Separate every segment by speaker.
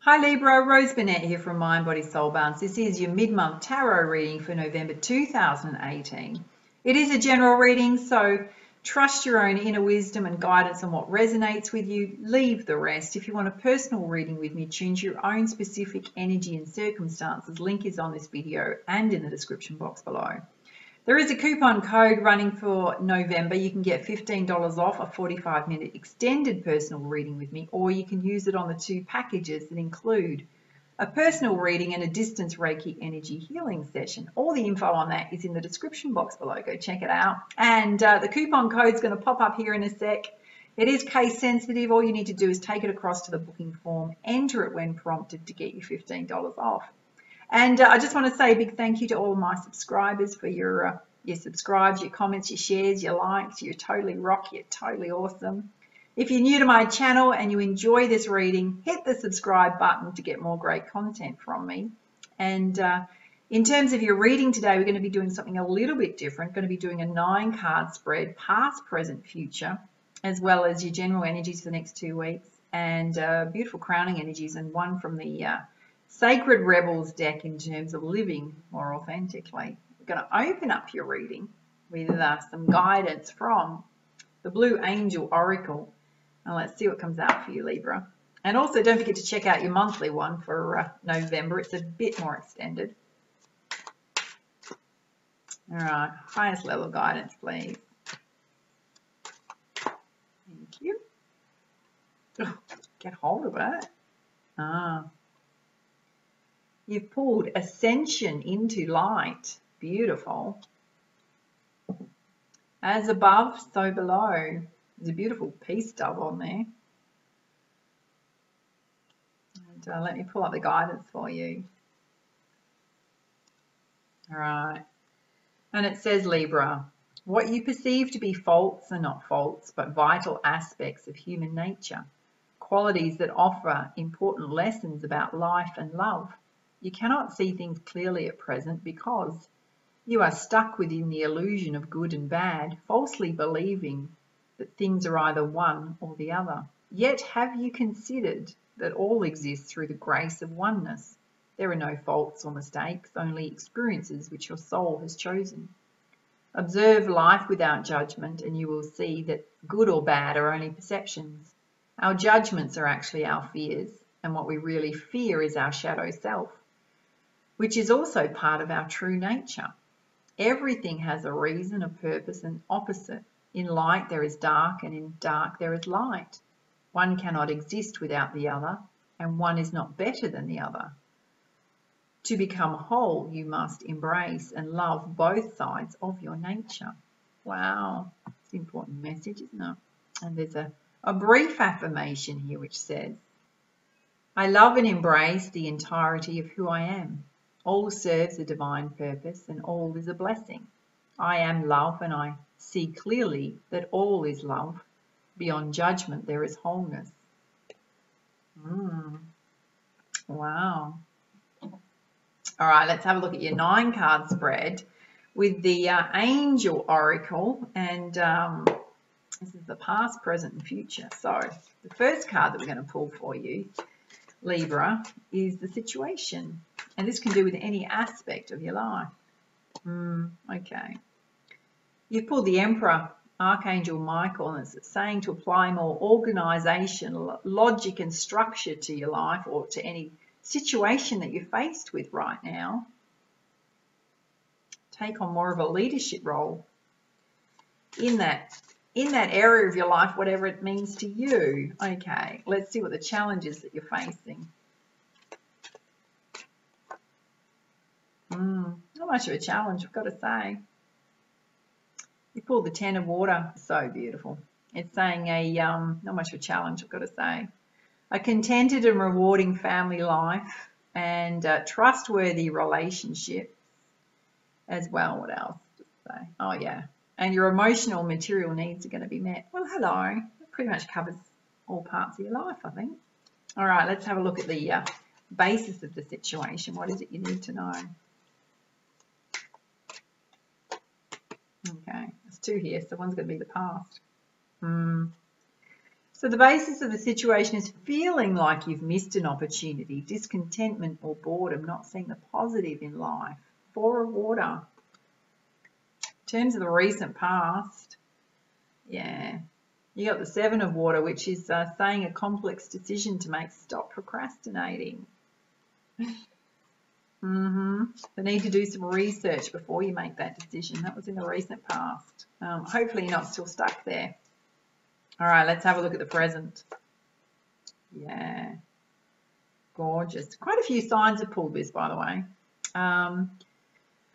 Speaker 1: Hi Libra, Rose Burnett here from Mind, Body, Soul Balance. This is your mid-month tarot reading for November 2018. It is a general reading, so trust your own inner wisdom and guidance on what resonates with you. Leave the rest. If you want a personal reading with me, choose your own specific energy and circumstances. Link is on this video and in the description box below. There is a coupon code running for November. You can get $15 off a 45-minute extended personal reading with me, or you can use it on the 2 packages that include a personal reading and a distance Reiki energy healing session. All the info on that is in the description box below. Go check it out. And the coupon code is going to pop up here in a sec. It is case sensitive. All you need to do is take it across to the booking form, enter it when prompted to get you $15 off. And I just want to say a big thank you to all my subscribers for your subscribes, your comments, your shares, your likes. You're totally rock. You're totally awesome. If you're new to my channel and you enjoy this reading, hit the subscribe button to get more great content from me. And in terms of your reading today, we're going to be doing something a little bit different. We're going to be doing a 9-card spread, past, present, future, as well as your general energies for the next 2 weeks, and beautiful crowning energies, and one from the Sacred Rebels deck in terms of living more authentically. We're going to open up your reading with some guidance from the Blue Angel Oracle. And let's see what comes out for you, Libra. And also don't forget to check out your monthly one for November. It's a bit more extended. All right, highest level of guidance, please. Thank you. Oh, get hold of it. You've pulled Ascension into Light. Beautiful. As above, so below. There's a beautiful peace dove on there. And let me pull up the guidance for you. All right. And it says, Libra, what you perceive to be faults are not faults, but vital aspects of human nature. Qualities that offer important lessons about life and love. You cannot see things clearly at present because you are stuck within the illusion of good and bad, falsely believing that things are either one or the other. Yet have you considered that all exists through the grace of oneness? There are no faults or mistakes, only experiences which your soul has chosen. Observe life without judgment and you will see that good or bad are only perceptions. Our judgments are actually our fears, and what we really fear is our shadow self, which is also part of our true nature. Everything has a reason, a purpose, and opposite. In light there is dark, and in dark there is light. One cannot exist without the other, and one is not better than the other. To become whole, you must embrace and love both sides of your nature. Wow, it's an important message, isn't it? And there's a brief affirmation here which says, I love and embrace the entirety of who I am. All serves a divine purpose and all is a blessing. I am love and I see clearly that all is love. Beyond judgment there is wholeness. Wow. All right, let's have a look at your 9-card spread with the Angel Oracle, and this is the past, present, and future. So the first card that we're going to pull for you, Libra, is the situation, and this can do with any aspect of your life. Okay. You've pulled the Emperor, Archangel Michael, and it's saying to apply more organization, logic, and structure to your life or to any situation that you're faced with right now. Take on more of a leadership role in that area of your life, whatever it means to you. Okay, let's see what the challenges that you're facing. Not much of a challenge, I've got to say. You pulled the 10 of water, so beautiful. It's saying not much of a challenge, I've got to say. A contented and rewarding family life and trustworthy relationships as well. What else to say? Oh yeah, and your emotional material needs are going to be met. Well, hello, that pretty much covers all parts of your life, I think. All right, let's have a look at the basis of the situation. What is it you need to know? Okay, there's 2 here, so one's going to be the past. So the basis of the situation is feeling like you've missed an opportunity, discontentment or boredom, not seeing the positive in life. Four of water. In terms of the recent past, yeah, you got the Seven of water, which is saying a complex decision to make. Stop procrastinating. The need to do some research before you make that decision. That was in the recent past. Hopefully you're not still stuck there. All right, let's have a look at the present. Yeah, gorgeous. Quite a few signs have pulled this, by the way.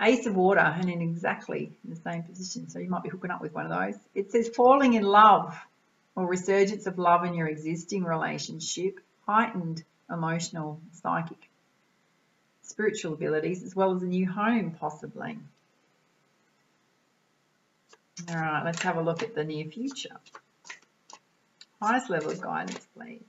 Speaker 1: Ace of water, and in exactly the same position, so you might be hooking up with one of those. It says falling in love or resurgence of love in your existing relationship, heightened emotional, psychic, spiritual abilities, as well as a new home, possibly. All right, let's have a look at the near future. Highest level of guidance, please.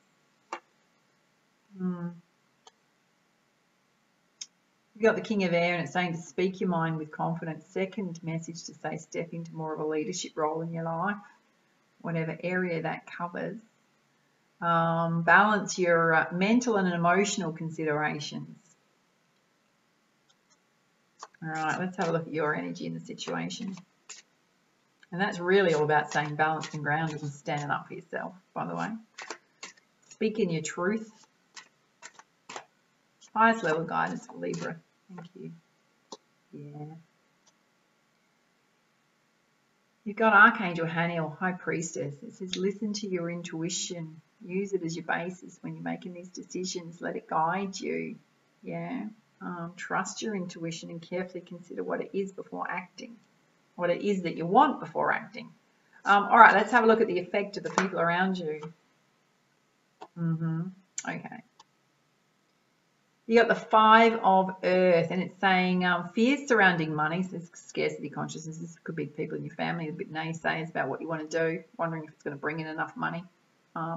Speaker 1: You've got the King of Air, and it's saying to speak your mind with confidence. Second message to say step into more of a leadership role in your life, whatever area that covers. Balance your mental and emotional considerations. All right, let's have a look at your energy in the situation. And that's really all about staying balanced and grounded and standing up for yourself, by the way. Speaking your truth. Highest level guidance for Libra. Thank you. Yeah. You've got Archangel Haniel, High Priestess. It says listen to your intuition. Use it as your basis when you're making these decisions. Let it guide you. Yeah. Trust your intuition and carefully consider what it is before acting. What it is that you want before acting. All right, let's have a look at the effect of the people around you. Okay. You got the Five of Earth, and it's saying fears surrounding money, so scarcity consciousness. This could be people in your family, a bit naysayers about what you want to do, wondering if it's going to bring in enough money,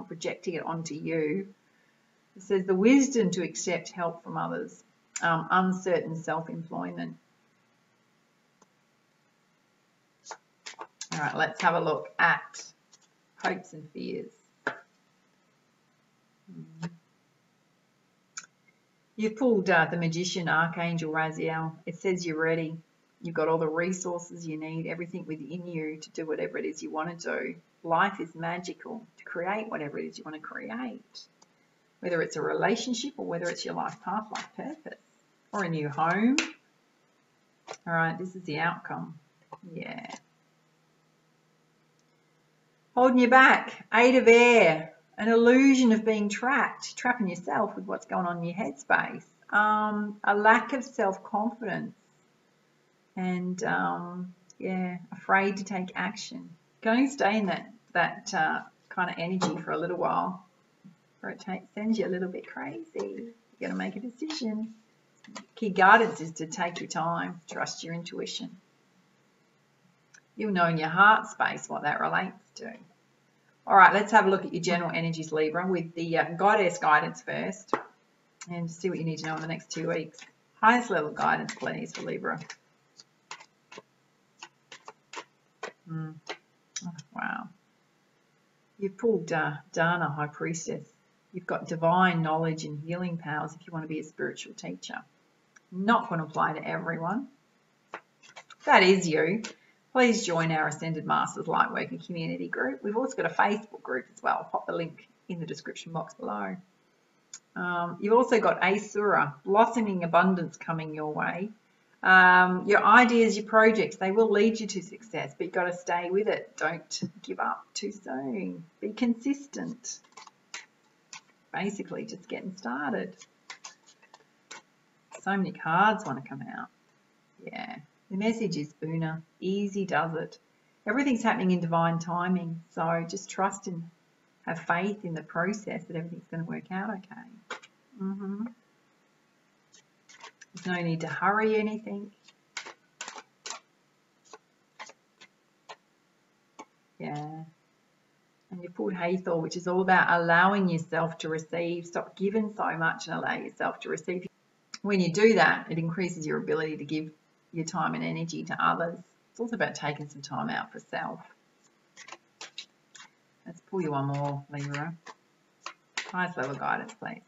Speaker 1: projecting it onto you. It says the wisdom to accept help from others, uncertain self-employment. All right, let's have a look at hopes and fears. You've pulled the Magician, Archangel Raziel. It says you're ready. You've got all the resources you need, everything within you to do whatever it is you want to do. Life is magical to create whatever it is you want to create. Whether it's a relationship or whether it's your life path, life purpose, or a new home. All right, this is the outcome. Yeah. Holding you back, Eight of Air, an illusion of being trapped, trapping yourself with what's going on in your headspace, a lack of self-confidence, and yeah, afraid to take action. You can only stay in that kind of energy for a little while, or it sends you a little bit crazy. You got to make a decision. Key guidance is to take your time, trust your intuition. You'll know in your heart space what that relates to. All right, let's have a look at your general energies, Libra, with the Goddess guidance first, and see what you need to know in the next 2 weeks. Highest level guidance, please, for Libra. Oh, wow. You've pulled Dana, High Priestess. You've got divine knowledge and healing powers if you want to be a spiritual teacher. Not going to apply to everyone. If that is you, please join our Ascended Masters Lightworker community group. We've also got a Facebook group as well. I'll pop the link in the description box below. You've also got Asura, blossoming abundance coming your way. Your ideas, your projects, they will lead you to success, but you've got to stay with it. Don't give up too soon. Be consistent. Basically, just getting started. So many cards want to come out. Yeah. The message is Una. Easy does it. Everything's happening in divine timing. So just trust and have faith in the process that everything's going to work out okay. There's no need to hurry anything. Yeah. And you pulled Hathor, which is all about allowing yourself to receive. Stop giving so much and allow yourself to receive. When you do that, it increases your ability to give your time and energy to others. It's also about taking some time out for self. Let's pull you one more, Libra. Highest level guidance, please.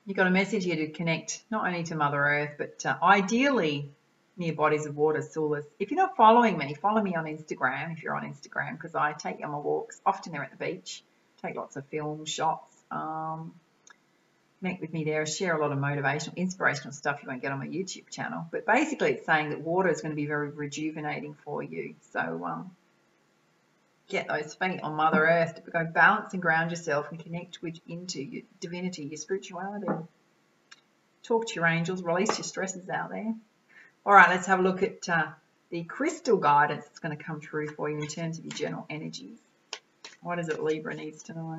Speaker 1: You've got a message here to connect not only to Mother Earth, but ideally near bodies of water, sources. If you're not following me, follow me on Instagram if you're on Instagram, because I take you on my walks. Often they're at the beach. Take lots of film shots. Connect with me there. I share a lot of motivational, inspirational stuff you won't get on my YouTube channel. But basically it's saying that water is going to be very rejuvenating for you. So get those feet on Mother Earth to go balance and ground yourself and connect into your divinity, your spirituality. Talk to your angels, release your stresses out there. All right, let's have a look at the crystal guidance that's going to come through for you in terms of your general energies. What is it Libra needs to know?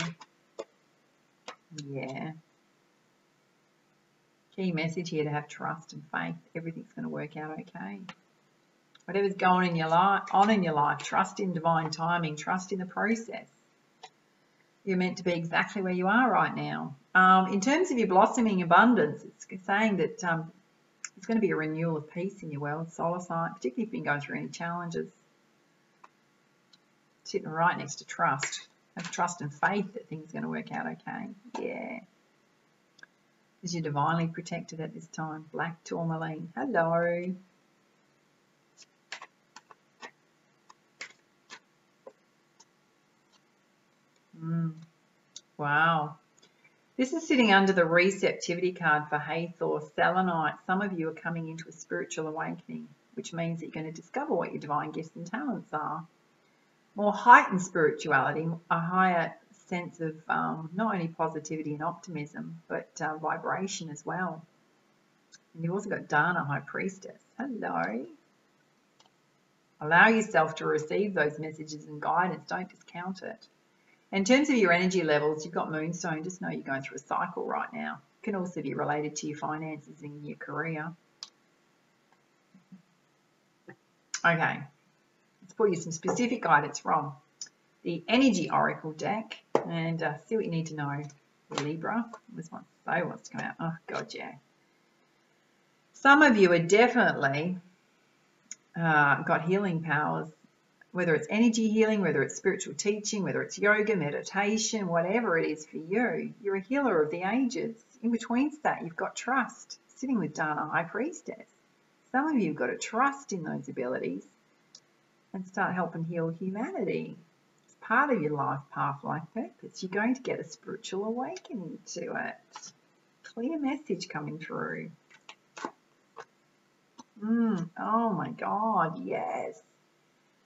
Speaker 1: Yeah. Key message here to have trust and faith. Everything's going to work out okay. Whatever's going on in your life, trust in divine timing, trust in the process. You're meant to be exactly where you are right now. In terms of your blossoming abundance, it's saying that there's going to be a renewal of peace in your world, solar sign, particularly if you've been going through any challenges. Sitting right next to trust. Have trust and faith that things are going to work out okay. Yeah. Because you're divinely protected at this time. Black tourmaline. Hello. Wow. This is sitting under the receptivity card for Hathor, Selenite. Some of you are coming into a spiritual awakening, which means that you're going to discover what your divine gifts and talents are. More heightened spirituality, a higher sense of not only positivity and optimism, but vibration as well. And you've also got Dana, High Priestess. Hello. Allow yourself to receive those messages and guidance. Don't discount it. In terms of your energy levels, you've got Moonstone. Just know you're going through a cycle right now. It can also be related to your finances and your career. Okay. Let's pull you some specific guidance from the Energy Oracle deck and see what you need to know. Libra. This one so wants to come out. Oh, God, yeah. Some of you are definitely got healing powers, whether it's energy healing, whether it's spiritual teaching, whether it's yoga, meditation, whatever it is for you. You're a healer of the ages. In between that, you've got trust, sitting with Dana, High Priestess. Some of you have got to trust in those abilities and start helping heal humanity. It's part of your life path, life purpose. You're going to get a spiritual awakening to it. Clear message coming through. Oh my God, yes.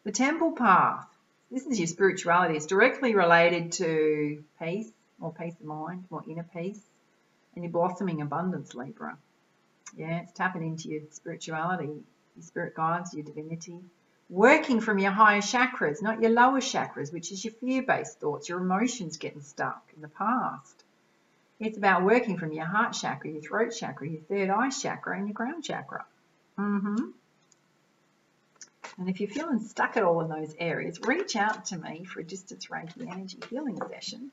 Speaker 1: The temple path. This is your spirituality. It's directly related to peace, more peace of mind, more inner peace, and your blossoming abundance, Libra. Yeah, it's tapping into your spirituality, your spirit guides, your divinity. Working from your higher chakras, not your lower chakras, which is your fear-based thoughts, your emotions getting stuck in the past. It's about working from your heart chakra, your throat chakra, your third eye chakra, and your crown chakra. And if you're feeling stuck at all in those areas, reach out to me for a distance Reiki energy healing session.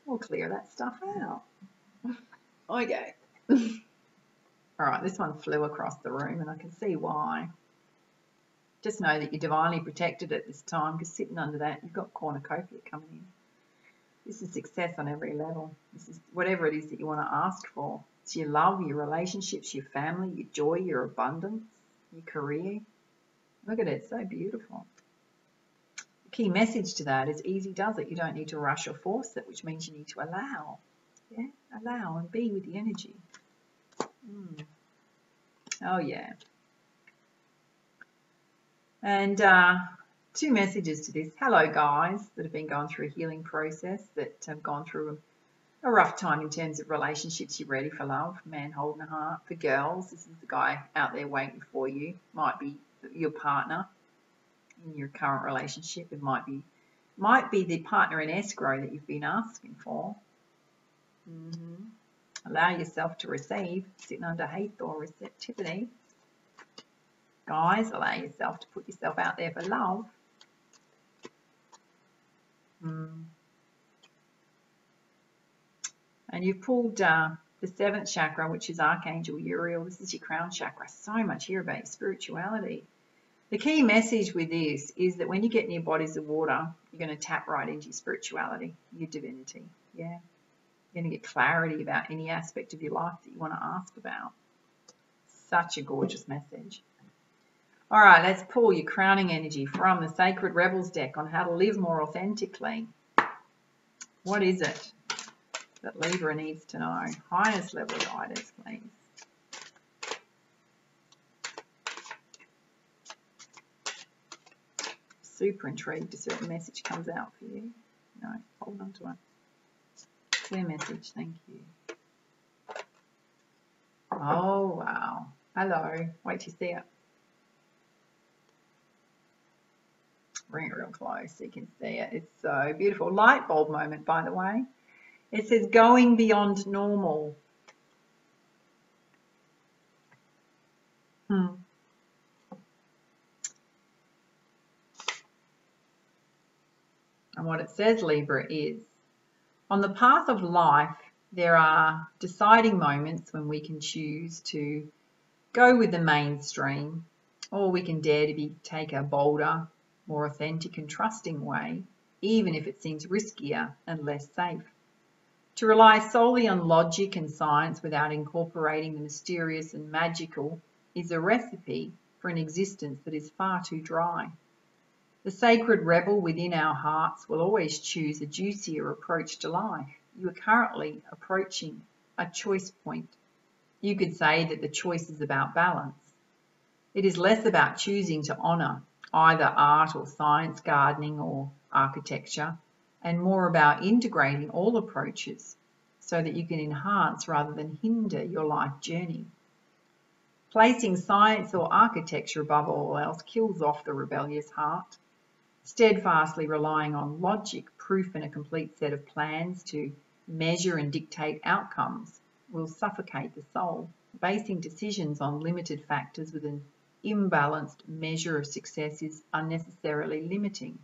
Speaker 1: We'll clear that stuff out. Okay. All right, this one flew across the room and I can see why. Just know that you're divinely protected at this time because sitting under that, you've got Cornucopia coming in. This is success on every level. This is whatever it is that you want to ask for. It's your love, your relationships, your family, your joy, your abundance, your career. Look at it, it's so beautiful. The key message to that is easy does it. You don't need to rush or force it, which means you need to allow. Yeah, allow and be with the energy. Oh, yeah. And two messages to this. Hello, guys that have been going through a healing process, that have gone through a rough time in terms of relationships. You're ready for love, man holding a heart. For girls, this is the guy out there waiting for you. Might be your partner in your current relationship. It might be the partner in escrow that you've been asking for. Allow yourself to receive, sitting under Hathor receptivity. Guys, allow yourself to put yourself out there for love. And you've pulled The 7th chakra, which is Archangel Uriel, this is your crown chakra. So much here about spirituality. The key message with this is that when you get near bodies of water, you're going to tap right into your spirituality, your divinity. Yeah. You're going to get clarity about any aspect of your life that you want to ask about. Such a gorgeous message. All right, let's pull your crowning energy from the Sacred Rebels deck on how to live more authentically. What is it that Libra needs to know? Highest level guidance, please. Super intrigued to see what the message comes out for you. No, hold on to it. Clear message, thank you. Oh, wow. Hello. Wait till you see it. Bring it real close so you can see it. It's so beautiful. Light bulb moment, by the way. It says going beyond normal. And what it says, Libra, is on the path of life, there are deciding moments when we can choose to go with the mainstream, or we can dare to take a bolder, more authentic and trusting way, even if it seems riskier and less safe. To rely solely on logic and science without incorporating the mysterious and magical is a recipe for an existence that is far too dry. The sacred rebel within our hearts will always choose a juicier approach to life. You are currently approaching a choice point. You could say that the choice is about balance. It is less about choosing to honour either art or science, gardening or architecture, and more about integrating all approaches so that you can enhance rather than hinder your life journey. Placing science or architecture above all else kills off the rebellious heart. Steadfastly relying on logic, proof and a complete set of plans to measure and dictate outcomes will suffocate the soul. Basing decisions on limited factors with an imbalanced measure of success is unnecessarily limiting.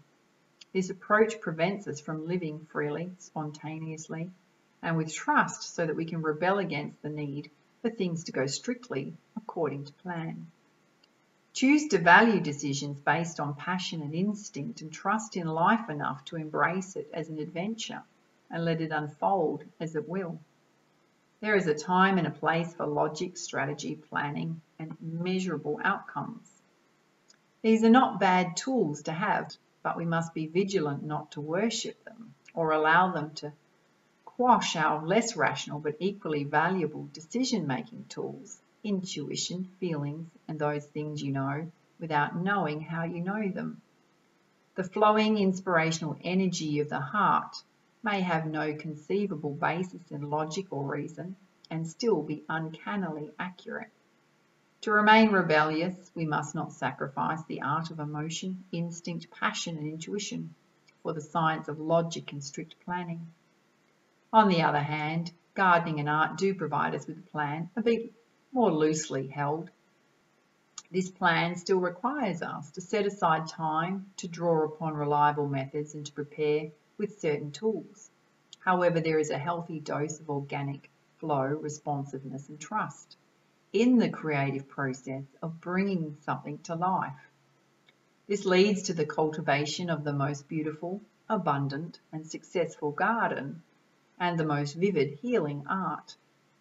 Speaker 1: This approach prevents us from living freely, spontaneously, and with trust so that we can rebel against the need for things to go strictly according to plan. Choose to value decisions based on passion and instinct and trust in life enough to embrace it as an adventure and let it unfold as it will. There is a time and a place for logic, strategy, planning, and measurable outcomes. These are not bad tools to have, but we must be vigilant not to worship them or allow them to quash our less rational but equally valuable decision-making tools, intuition, feelings, and those things you know without knowing how you know them. The flowing inspirational energy of the heart may have no conceivable basis in logic or reason and still be uncannily accurate. To remain rebellious, we must not sacrifice the art of emotion, instinct, passion and intuition for the science of logic and strict planning. On the other hand, gardening and art do provide us with a plan, a bit more loosely held. This plan still requires us to set aside time to draw upon reliable methods and to prepare with certain tools. However, there is a healthy dose of organic flow, responsiveness and trust in the creative process of bringing something to life. This leads to the cultivation of the most beautiful, abundant and successful garden and the most vivid healing art.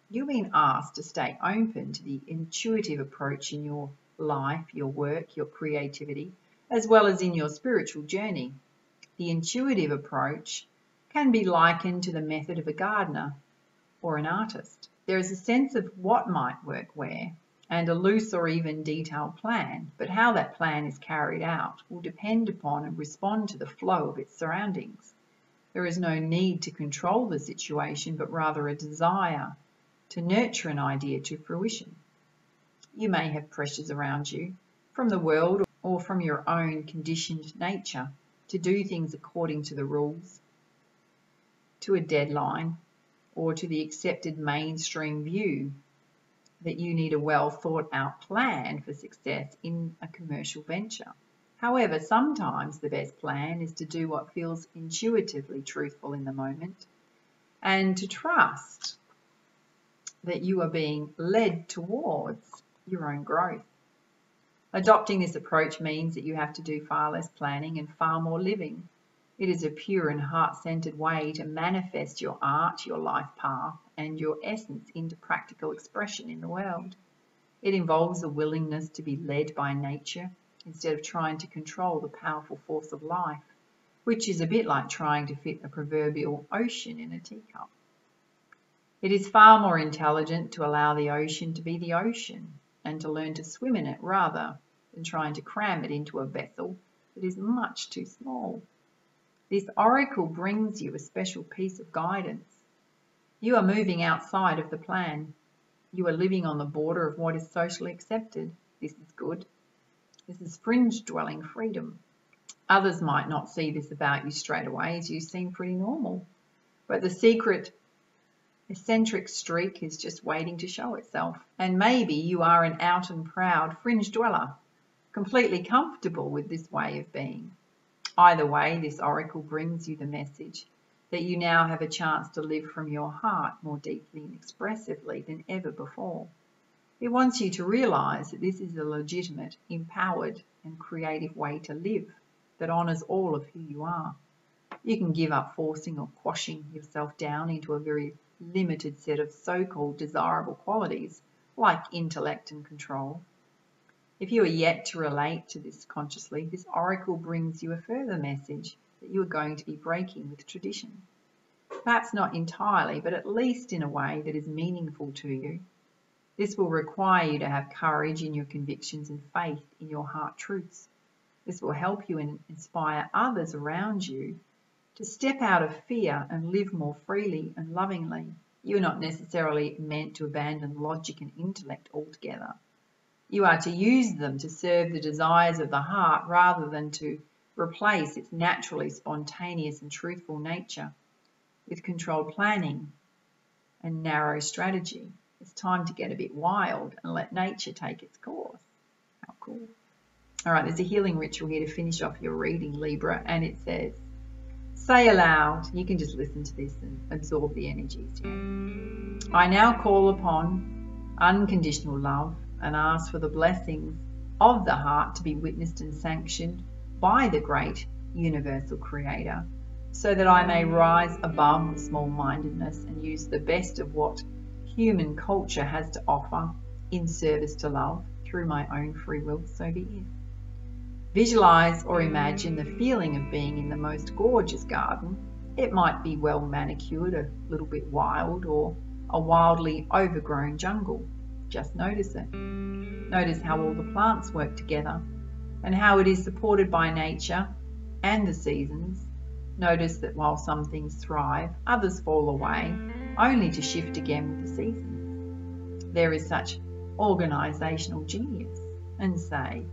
Speaker 1: You've been asked to stay open to the intuitive approach in your life, your work, your creativity, as well as in your spiritual journey. The intuitive approach can be likened to the method of a gardener or an artist. There is a sense of what might work where and a loose or even detailed plan, but how that plan is carried out will depend upon and respond to the flow of its surroundings. There is no need to control the situation, but rather a desire to nurture an idea to fruition. You may have pressures around you from the world or from your own conditioned nature to do things according to the rules, to a deadline, or to the accepted mainstream view that you need a well thought out plan for success in a commercial venture. However, sometimes the best plan is to do what feels intuitively truthful in the moment and to trust that you are being led towards your own growth. Adopting this approach means that you have to do far less planning and far more living. It is a pure and heart-centered way to manifest your art, your life path, and your essence into practical expression in the world. It involves a willingness to be led by nature instead of trying to control the powerful force of life, which is a bit like trying to fit a proverbial ocean in a teacup. It is far more intelligent to allow the ocean to be the ocean and to learn to swim in it rather than trying to cram it into a vessel that is much too small. This oracle brings you a special piece of guidance. You are moving outside of the plan. You are living on the border of what is socially accepted. This is good. This is fringe-dwelling freedom. Others might not see this about you straight away, as you seem pretty normal. But the secret eccentric streak is just waiting to show itself. And maybe you are an out and proud fringe dweller, completely comfortable with this way of being. Either way, this oracle brings you the message that you now have a chance to live from your heart more deeply and expressively than ever before. It wants you to realize that this is a legitimate, empowered, and creative way to live that honors all of who you are. You can give up forcing or quashing yourself down into a very limited set of so-called desirable qualities like intellect and control. If you are yet to relate to this consciously, this oracle brings you a further message that you are going to be breaking with tradition. Perhaps not entirely, but at least in a way that is meaningful to you. This will require you to have courage in your convictions and faith in your heart truths. This will help you and inspire others around you to step out of fear and live more freely and lovingly. You are not necessarily meant to abandon logic and intellect altogether. You are to use them to serve the desires of the heart rather than to replace its naturally spontaneous and truthful nature with controlled planning and narrow strategy. It's time to get a bit wild and let nature take its course. How cool. All right, there's a healing ritual here to finish off your reading, Libra, and it says, say aloud, you can just listen to this and absorb the energies. Yeah. I now call upon unconditional love and ask for the blessings of the heart to be witnessed and sanctioned by the great universal creator, so that I may rise above the small-mindedness and use the best of what human culture has to offer in service to love through my own free will, so be it. Visualize or imagine the feeling of being in the most gorgeous garden. It might be well manicured, a little bit wild, or a wildly overgrown jungle. Just notice it. Notice how all the plants work together and how it is supported by nature and the seasons. Notice that while some things thrive, others fall away, only to shift again with the seasons. There is such organizational genius. And say,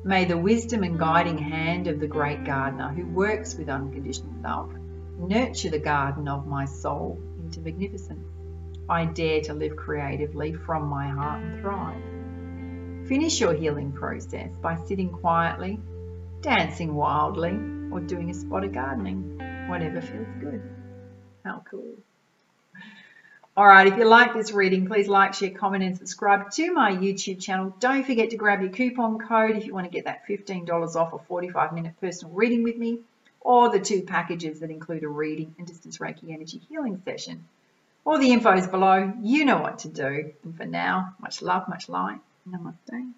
Speaker 1: may the wisdom and guiding hand of the great gardener who works with unconditional love nurture the garden of my soul into magnificence. I dare to live creatively from my heart and thrive. Finish your healing process by sitting quietly, dancing wildly, or doing a spot of gardening, whatever feels good. How cool. All right, if you like this reading, please like, share, comment, and subscribe to my YouTube channel. Don't forget to grab your coupon code if you want to get that $15 off a 45-minute personal reading with me, or the 2 packages that include a reading and distance Reiki energy healing session. All the info is below. You know what to do. And for now, much love, much light. Namaste.